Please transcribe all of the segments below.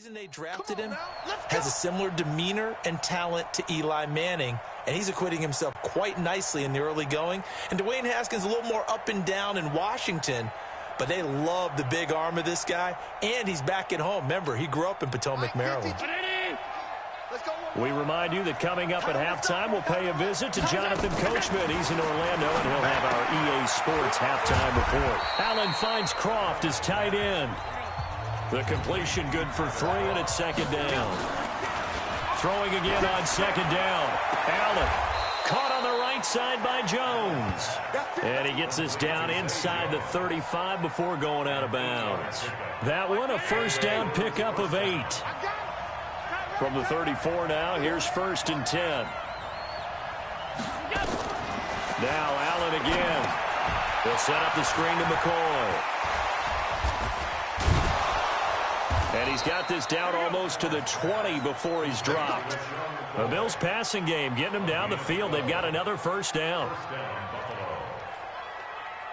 reason they drafted him has a similar demeanor and talent to Eli Manning, and he's acquitting himself quite nicely in the early going. And Dwayne Haskins a little more up and down in Washington, but they love the big arm of this guy, and he's back at home. Remember, he grew up in Potomac, Maryland. We remind you that coming up at halftime, we'll pay a visit to Jonathan Coachman. He's in Orlando, and he'll have our EA Sports halftime report. Allen finds Croft as tight end. The completion good for 3, and it's second down. Throwing again on second down. Allen caught on the right side by Jones. And he gets us down inside the 35 before going out of bounds. That one, a first down pickup of 8. From the 34 now, here's 1st and 10. Now Allen again. They'll set up the screen to McCoy. And he's got this down almost to the 20 before he's dropped. The Bills passing game getting them down the field. They've got another first down.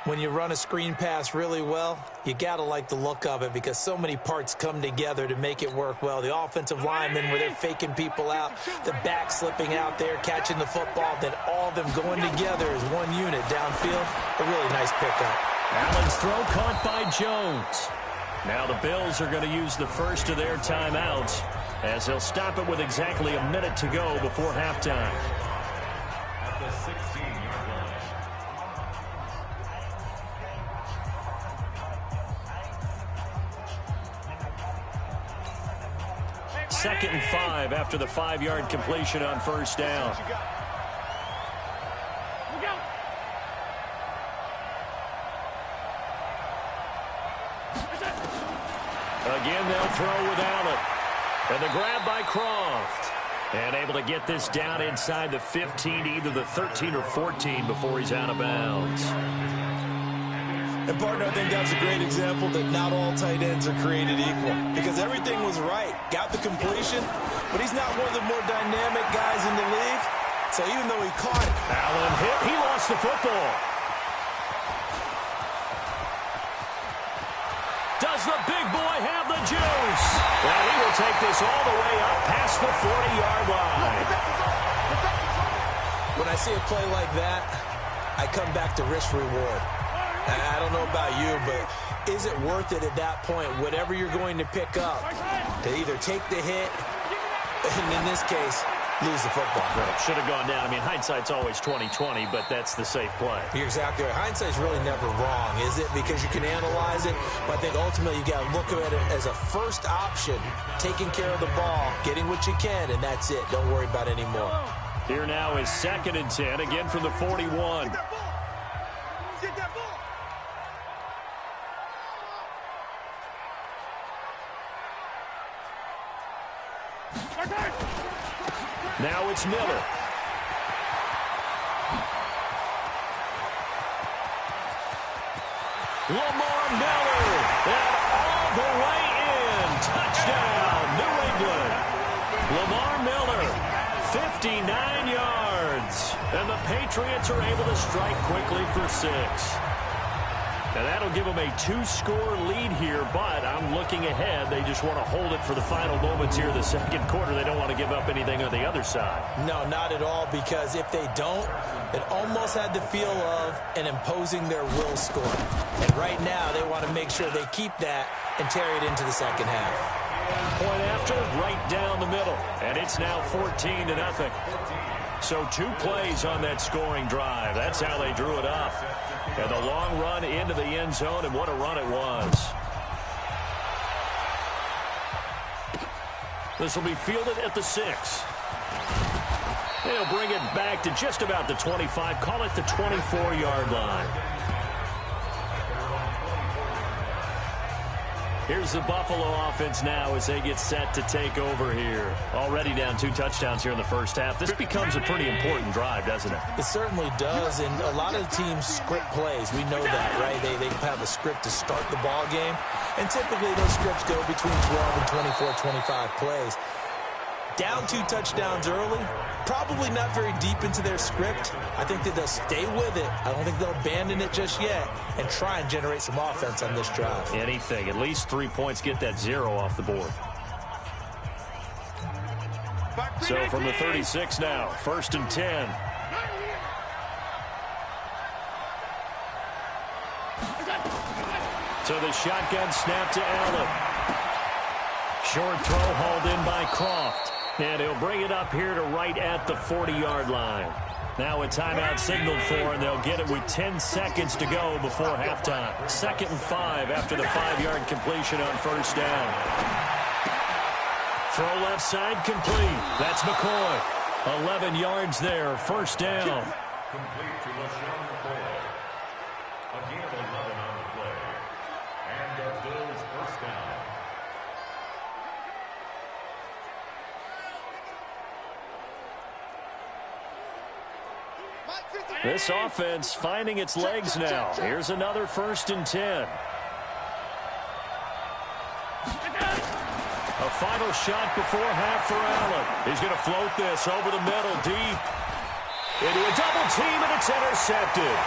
When you run a screen pass really well, you got to like the look of it because so many parts come together to make it work well. The offensive linemen where they're faking people out, the back slipping out there, catching the football, then all of them going together as one unit downfield. A really nice pickup. Allen's throw caught by Jones. Now the Bills are going to use the first of their timeouts as they'll stop it with exactly a minute to go before halftime. At the 16-yard line. Second and 5 after the 5-yard completion on first down. Again, they'll throw with Allen. And the grab by Croft. And able to get this down inside the 15, either the 13 or 14 before he's out of bounds. And, partner, I think that's a great example that not all tight ends are created equal. Because everything was right. Got the completion, but he's not one of the more dynamic guys in the league. So even though he caught it. Allen hit. He lost the football. Does the big boy have the juice? Well, he will take this all the way up past the 40-yard line. When I see a play like that, I come back to risk-reward. I don't know about you, but is it worth it at that point, whatever you're going to pick up, to either take the hit, and in this case, lose the football? Right. Should have gone down. I mean, hindsight's always 20/20, but that's the safe play. You're exactly right. Hindsight's really never wrong, is it? Because you can analyze it, but I think ultimately you got to look at it as a first option, taking care of the ball, getting what you can, and that's it. Don't worry about it anymore. Here now is 2nd and 10, again from the 41. Now it's Miller. Lamar Miller. And all the way in. Touchdown, New England. Lamar Miller, 59 yards. And the Patriots are able to strike quickly for 6. Now that'll give them a 2-score lead here, but I'm looking ahead. They just want to hold it for the final moments here in the second quarter. They don't want to give up anything on the other side. No, not at all, because if they don't, it almost had the feel of an imposing their will score. And right now, they want to make sure they keep that and carry it into the second half. Point after, right down the middle. And it's now 14-0. So 2 plays on that scoring drive. That's how they drew it up. And the long run into the end zone, and what a run it was. This will be fielded at the 6. They'll bring it back to just about the 25. Call it the 24-yard line. Here's the Buffalo offense now as they get set to take over here. Already down 2 touchdowns here in the first half. This becomes a pretty important drive, doesn't it? It certainly does, and a lot of teams script plays. We know that, right? They have a script to start the ball game, and typically those scripts go between 12 and 24, 25 plays. Down 2 touchdowns early, probably not very deep into their script. I think that they'll stay with it. I don't think they'll abandon it just yet and try and generate some offense on this drive. Anything. At least 3 points, get that 0 off the board. So from the 36 now, 1st and 10. So the shotgun snap to Allen. Short throw hauled in by Croft. And he'll bring it up here to right at the 40-yard line. Now a timeout signaled for, and they'll get it with 10 seconds to go before halftime. 2nd and 5 after the 5-yard completion on 1st down. Throw left side complete. That's McCoy. 11 yards there, 1st down. Complete to LaShawn McCoy. A gain of 11 on the play. And the Bills' 1st down. This offense finding its legs now. Here's another 1st and 10. A final shot before half for Allen. He's going to float this over the middle, deep. Into a double team, and it's intercepted.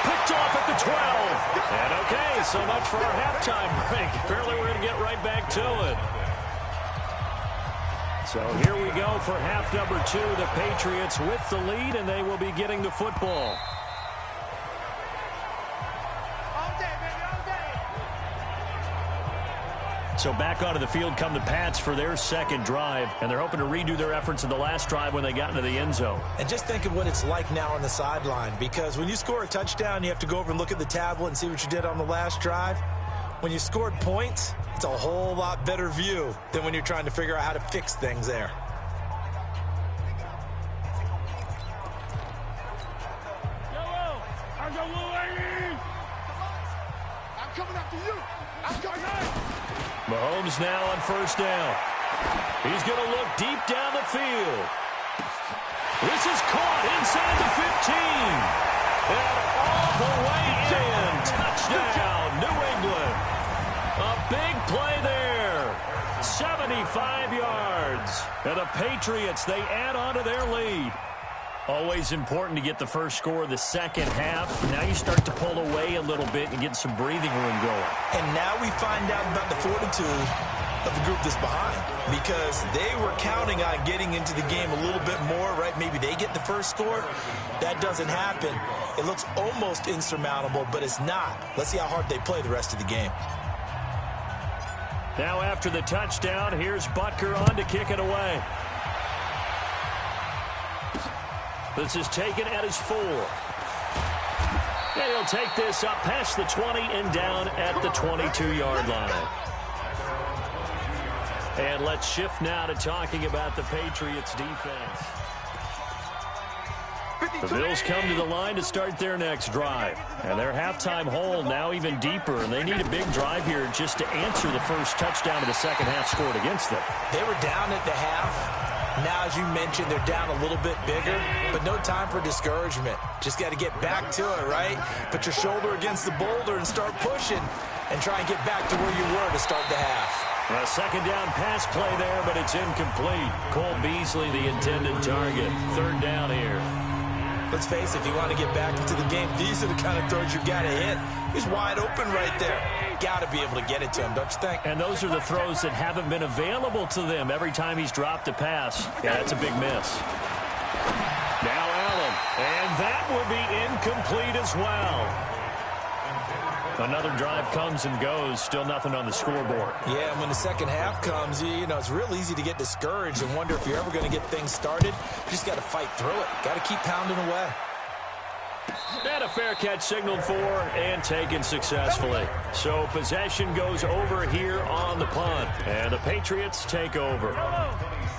Picked off at the 12. And okay, so much for our halftime break. Apparently we're going to get right back to it. So here we go for half number 2. The Patriots with the lead, and they will be getting the football. So back onto the field come the Pats for their 2nd drive, and they're hoping to redo their efforts in the last drive when they got into the end zone. And just think of what it's like now on the sideline, because when you score a touchdown, you have to go over and look at the tablet and see what you did on the last drive. When you scored points, it's a whole lot better view than when you're trying to figure out how to fix things there. Mahomes now on 1st down. He's going to look deep down the field. This is caught inside the 15. And all the way in. Touchdown, New England. A big play there. 75 yards. And the Patriots, they add on to their lead. Always important to get the first score of the second half. Now you start to pull away a little bit and get some breathing room going. And now we find out about the fortitude of the group that's behind, because they were counting on getting into the game a little bit more, right? Maybe they get the first score. That doesn't happen. It looks almost insurmountable, but it's not. Let's see how hard they play the rest of the game. Now after the touchdown, here's Butker on to kick it away. This is taken at his 4. And he'll take this up past the 20 and down at the 22-yard line. And let's shift now to talking about the Patriots defense. The Bills come to the line to start their next drive. And their halftime hole now even deeper. And they need a big drive here just to answer the first touchdown of the second half scored against them. They were down at the half. Now, as you mentioned, they're down a little bit bigger, but no time for discouragement. Just got to get back to it, right? Put your shoulder against the boulder and start pushing and try and get back to where you were to start the half. A 2nd down pass play there, but it's incomplete. Cole Beasley, the intended target. 3rd down here. Let's face it, if you want to get back into the game, these are the kind of throws you got to hit. He's wide open right there. Got to be able to get it to him, don't you think? And those are the throws that haven't been available to them every time he's dropped a pass. Yeah, that's a big miss. Now Allen, and that will be incomplete as well. Another drive comes and goes, still nothing on the scoreboard. Yeah, and when the second half comes, you know, it's real easy to get discouraged and wonder if you're ever going to get things started. You just got to fight through it. Got to keep pounding away. And a fair catch signaled for and taken successfully. So possession goes over here on the punt. And the Patriots take over.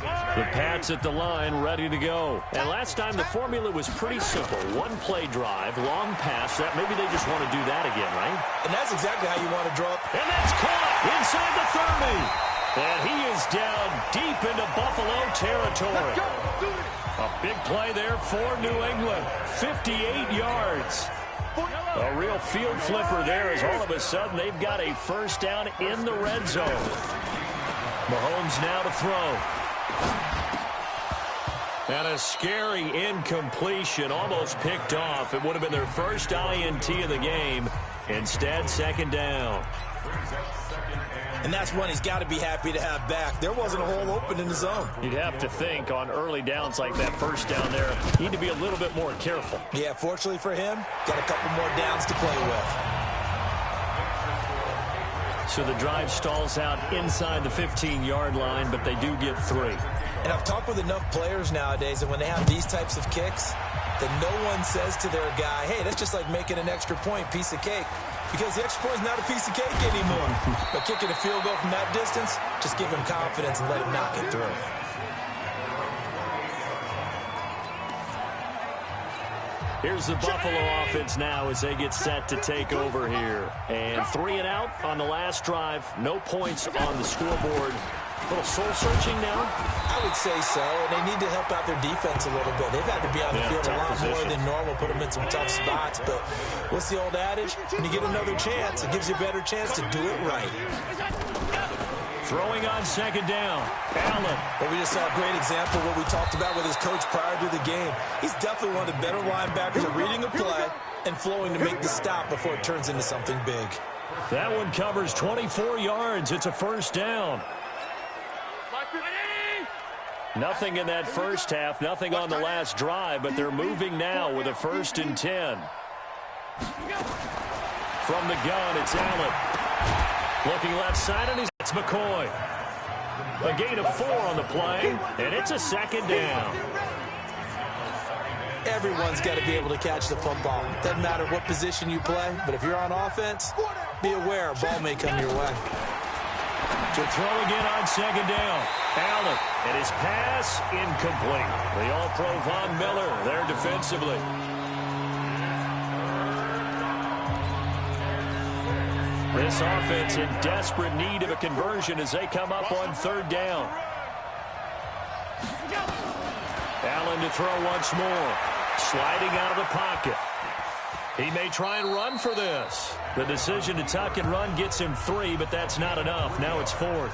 The Pats at the line ready to go. And last time the formula was pretty simple. One play drive, long pass. That maybe they just want to do that again, right? And that's exactly how you want to draw up. And that's caught inside the 30. And he is down deep into Buffalo territory. A big play there for New England. 58 yards. A real field flipper there as all of a sudden they've got a first down in the red zone. Mahomes now to throw. And a scary incompletion, almost picked off. It would have been their first INT of the game. Instead, 2nd down. Brings up 2nd and And that's one he's got to be happy to have back. There wasn't a hole open in the zone. You'd have to think on early downs like that first down there, you need to be a little bit more careful. Yeah, fortunately for him, got a couple more downs to play with. So the drive stalls out inside the 15-yard line, but they do get 3. And I've talked with enough players nowadays that when they have these types of kicks, that no one says to their guy, hey, that's just like making an extra point, piece of cake. Because the extra point is not a piece of cake anymore. But kicking a field goal from that distance, just give him confidence and let him knock it through. Here's the Buffalo offense now as they get set to take over here. And 3 and out on the last drive. No points on the scoreboard. A little soul-searching now? I would say so, and they need to help out their defense a little bit. They've had to be on the field a lot more than normal, put them in some tough spots. But what's the old adage? When you get another chance, it gives you a better chance to do it right. Throwing on second down. Allen. But we just saw a great example of what we talked about with his coach prior to the game. He's definitely one of the better linebackers at reading a play and flowing to make the stop before it turns into something big. That one covers 24 yards. It's a first down. Nothing in that first half, nothing on the last drive, but they're moving now with a 1st and 10. From the gun, it's Allen. Looking left side, and it's McCoy. A gain of 4 on the play, and it's a 2nd down. Everyone's got to be able to catch the football. Doesn't matter what position you play, but if you're on offense, be aware a ball may come your way. To throw again on second down. Allen, and his pass incomplete. The All-Pro Von Miller there defensively. This offense in desperate need of a conversion as they come up on 3rd down. Allen to throw once more. Sliding out of the pocket. He may try and run for this. The decision to tuck and run gets him 3, but that's not enough. Now it's 4th.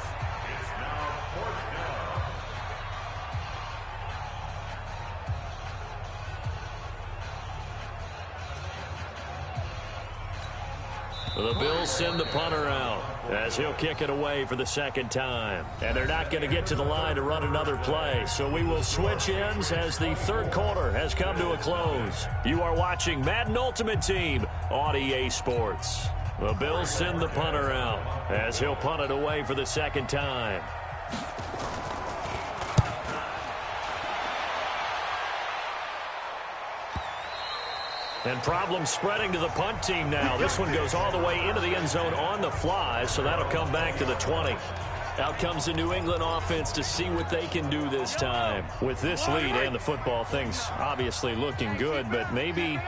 The Bills send the punter out as he'll kick it away for the 2nd time. And they're not going to get to the line to run another play. So we will switch ends as the 3rd quarter has come to a close. You are watching Madden Ultimate Team on EA Sports. The Bills send the punter out as he'll punt it away for the 2nd time. And problems spreading to the punt team now. This one goes all the way into the end zone on the fly, so that'll come back to the 20. Out comes the New England offense to see what they can do this time. With this lead and the football, things obviously looking good, but maybe,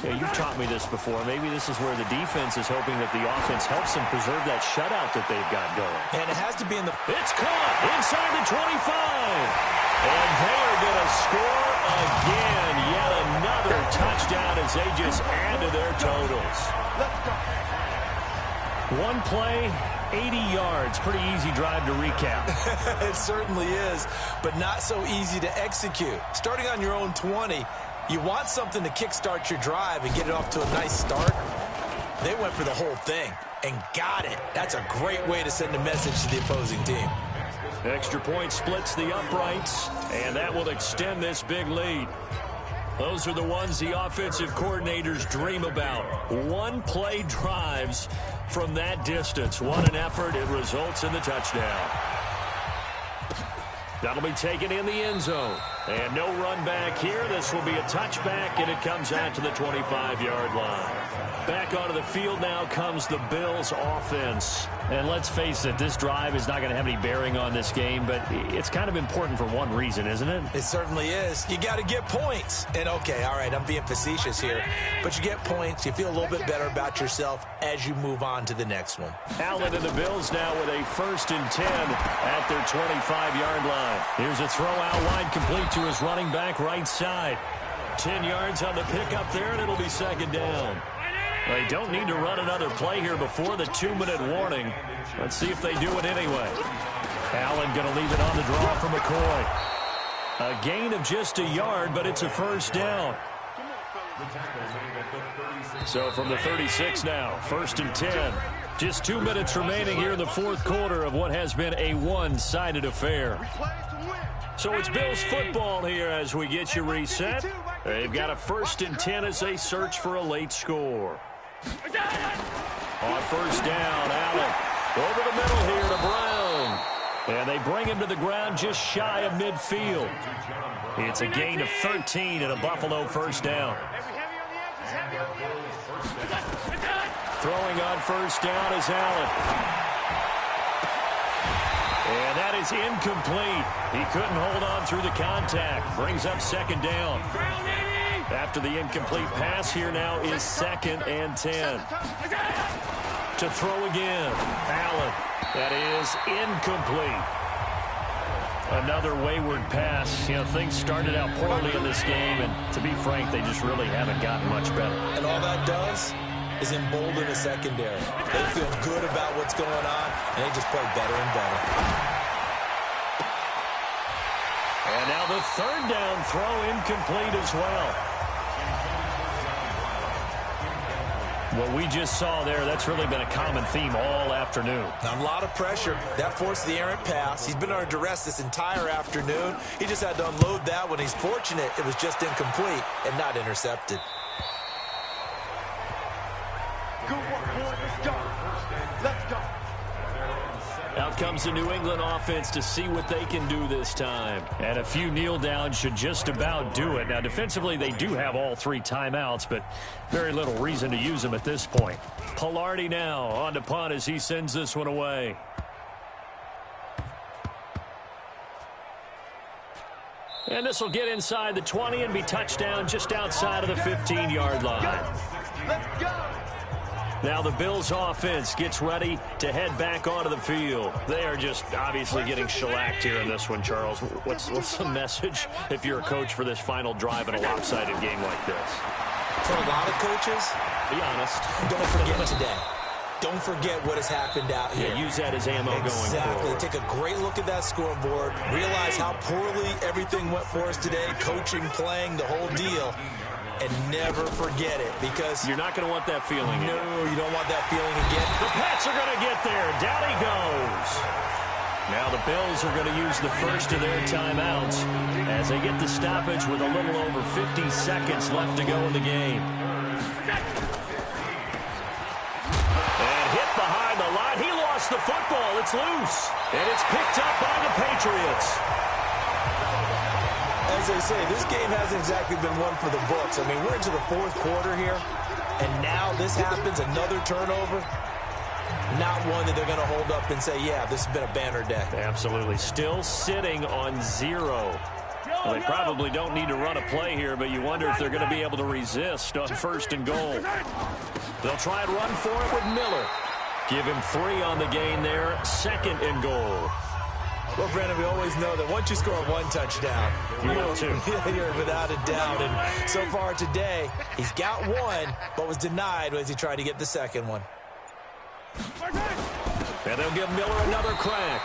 you've taught me this before, maybe this is where the defense is hoping that the offense helps them preserve that shutout that they've got going. And it has to be in the... It's caught inside the 25. And they are going to score again. Yet another touchdown as they just add to their totals. One play, 80 yards. Pretty easy drive to recap. It certainly is, but not so easy to execute. Starting on your own 20, you want something to kickstart your drive and get it off to a nice start. They went for the whole thing and got it. That's a great way to send a message to the opposing team. Extra point splits the uprights, and that will extend this big lead. Those are the ones the offensive coordinators dream about. One-play drives from that distance. What an effort. It results in the touchdown. That'll be taken in the end zone. And no run back here. This will be a touchback, and it comes out to the 25-yard line. Back onto the field now comes the Bills offense. And let's face it, this drive is not going to have any bearing on this game, but it's kind of important for one reason, isn't it? It certainly is. You got to get points. And, okay, all right, I'm being facetious here, but you get points. You feel a little bit better about yourself as you move on to the next one. Allen and the Bills now with a 1st and 10 at their 25-yard line. Here's a throw out wide complete to his running back right side. 10 yards on the pickup there, and it'll be 2nd down. They don't need to run another play here before the 2-minute warning. Let's see if they do it anyway. Allen going to leave it on the draw for McCoy. A gain of just a yard, but it's a 1st down. So from the 36 now, 1st and 10. Just 2 minutes remaining here in the fourth quarter of what has been a one-sided affair. So it's Bills football here as we get you reset. They've got a 1st and 10 as they search for a late score. On first down, Allen over the middle here to Brown. And they bring him to the ground just shy of midfield. It's a gain of 13 and a Buffalo first down. Throwing on first down is Allen. And that is incomplete. He couldn't hold on through the contact. Brings up second down. After the incomplete pass, here now is 2nd and 10. To throw again, Allen. That is incomplete. Another wayward pass. You know, things started out poorly in this game, and to be frank, they just really haven't gotten much better. And all that does is embolden the secondary. They feel good about what's going on, and they just play better and better. And now the 3rd down throw incomplete as well. What we just saw there, that's really been a common theme all afternoon. Now, a lot of pressure. That forced the errant pass. He's been under duress this entire afternoon. He just had to unload that one. He's fortunate it was just incomplete and not intercepted. Good work, boy. Let's go. Let's go. Out comes the New England offense to see what they can do this time. And a few kneel downs should just about do it. Now, defensively, they do have all 3 timeouts, but very little reason to use them at this point. Pilardi now on to punt as he sends this one away. And this will get inside the 20 and be touchdown just outside of the 15-yard line. Let's go. Now the Bills offense gets ready to head back onto the field. They are just obviously getting shellacked here in this one, Charles. What's the message if you're a coach for this final drive in a lopsided game like this? For a lot of coaches, be honest, don't forget today. Don't forget what has happened out here. Yeah, use that as ammo going forward. Exactly. Take a great look at that scoreboard. Realize how poorly everything went for us today. Coaching, playing, the whole deal. And never forget it, because you're not going to want that feeling. No, you don't want that feeling again. The Pats are going to get there. Down he goes. Now the Bills are going to use the first of their timeouts as they get the stoppage with a little over 50 seconds left to go in the game. And hit behind the line. He lost the football. It's loose. And it's picked up by the Patriots. As they say, this game hasn't exactly been one for the books. I mean, we're into the 4th quarter here, and now this happens, another turnover. Not one that they're going to hold up and say, yeah, this has been a banner day. Absolutely. Still sitting on 0. Well, they probably don't need to run a play here, but you wonder if they're going to be able to resist on 1st and goal. They'll try and run for it with Miller. Give him 3 on the gain there. 2nd and goal. Well, Brandon, we always know that once you score 1 touchdown, you're without a doubt. And so far today, he's got 1, but was denied as he tried to get the 2nd one. And they'll give Miller another crack.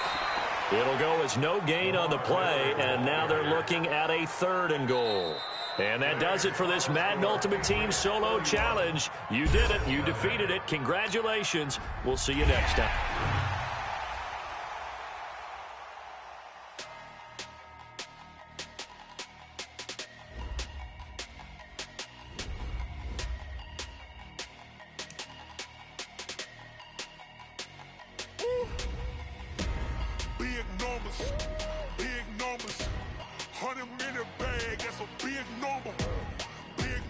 It'll go as no gain on the play, and now they're looking at a 3rd and goal. And that does it for this Madden Ultimate Team Solo Challenge. You did it. You defeated it. Congratulations. We'll see you next time. Big numbers, 100-minute bag, that's a big number. Big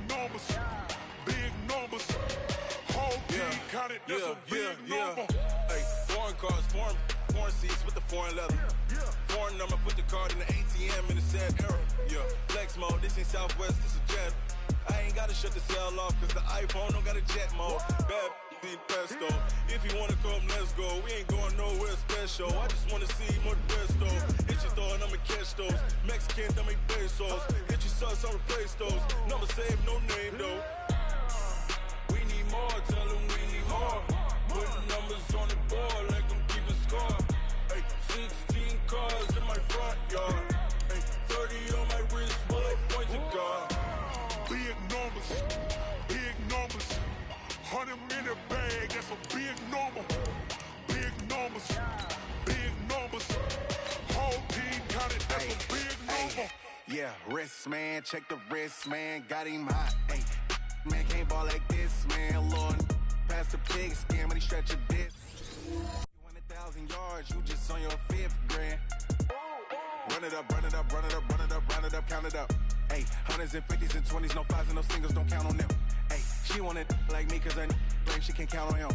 numbers, whole team counted, that's a big number. Hey, foreign cars, foreign seats with the foreign leather. Foreign number, put the card in the ATM in the sad era. Yeah, flex mode, this ain't Southwest, this is Jet. I ain't gotta shut the cell off, cause the iPhone don't got a jet mode. Bad pesto. If you wanna come, let's go. We ain't going nowhere special. I just wanna see more best though. Hit your thought, I'ma catch those. Mexican, I make pesos. Hit your sauce, I'll replace those. Number save, no name though. We need more, tell them we need more. Putting numbers on the board like I'm keeping score. Hey, 16 cars in my front yard. Hey, 30 on my wrist, bullet point to God. Big numbers, 100-minute bag, that's a big number. wrist, man. Check the wrist, man. Got him hot. Hey, man, can't ball like this, man. Lord, past the pig skin when he stretch a bit. You 1,000 yards, you just on your 5th grand. Run it up, run it up, run it up, run it up, run it up, count it up. Hey, hundreds and 50s and 20s, no 5s and no singles, don't count on them. Hey, she want it like me, cause her blame, she can't count on him.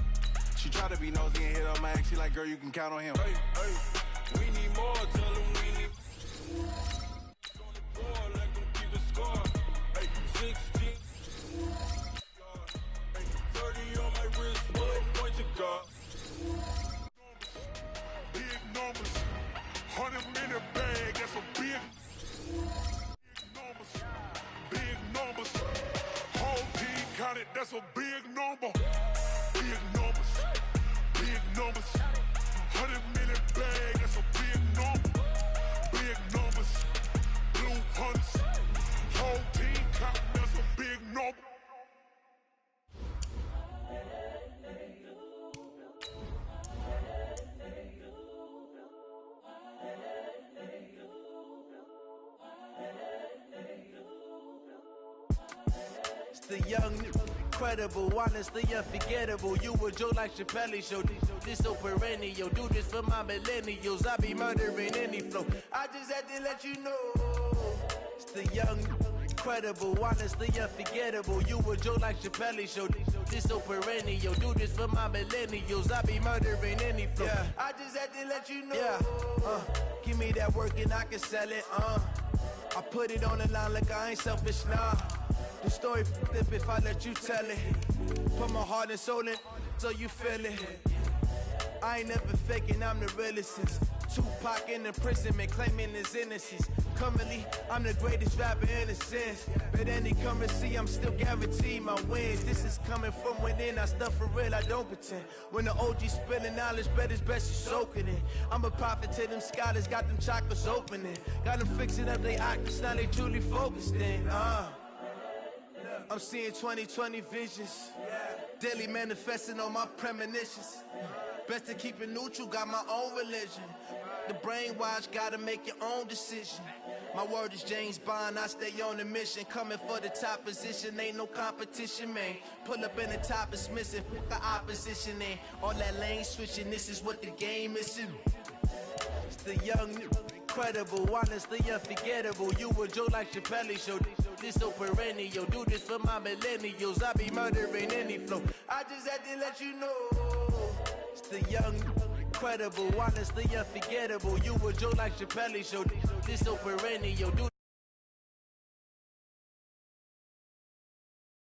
She try to be nosy and hit up my ex, she like, girl, you can count on him. Hey, hey, we need more, tell him we need. On the board, let them keep the score. Hey, 16. Hey, 30 on my wrist, bullet point to God. Big numbers, 100-minute bag, that's a big numbers, big numbers. Whole team counted, that's a big number. Big numbers, big numbers. 100-minute bag, that's a big number. Big numbers, blue hunts. Whole team counting, that's a big number. The young, incredible, honestly unforgettable. You a joke like Chappelle show. This so perennial. Do this for my millennials. I be murdering any flow. I just had to let you know. It's the young, incredible, honestly unforgettable. You a joke like Chappelle show. This so perennial. Do this for my millennials. I be murdering any flow. Yeah. I just had to let you know. Yeah. Give me that work and I can sell it. I put it on the line like I ain't selfish, nah. The story flip if I let you tell it. Put my heart and soul in so you feel it. I ain't never faking, I'm the realest since Tupac in imprisonment, claiming his innocence. Currently, I'm the greatest rapper in a sense. But any currency, I'm still guaranteed my wins. This is coming from within, I stuff for real, I don't pretend. When the OG spilling knowledge, bet it's best you soak it in. I'm a prophet to them scholars, got them chakras opening. Got them fixing up they octaves, now they truly focused in. I'm seeing 2020 visions. Daily manifesting on my premonitions. Best to keep it neutral, got my own religion. The brainwash, gotta make your own decision. My word is James Bond, I stay on a mission. Coming for the top position, ain't no competition, man. Pull up in the top is missing, put the opposition in. All that lane switching, this is what the game is. It's the young, incredible, honestly unforgettable. You a joke like Chappelle show. This so perennial. Do this for my millennials. I be murdering any flow. I just had to let you know. It's the young, incredible, honestly unforgettable. You a joke like Chappelle show. This so perennial. Do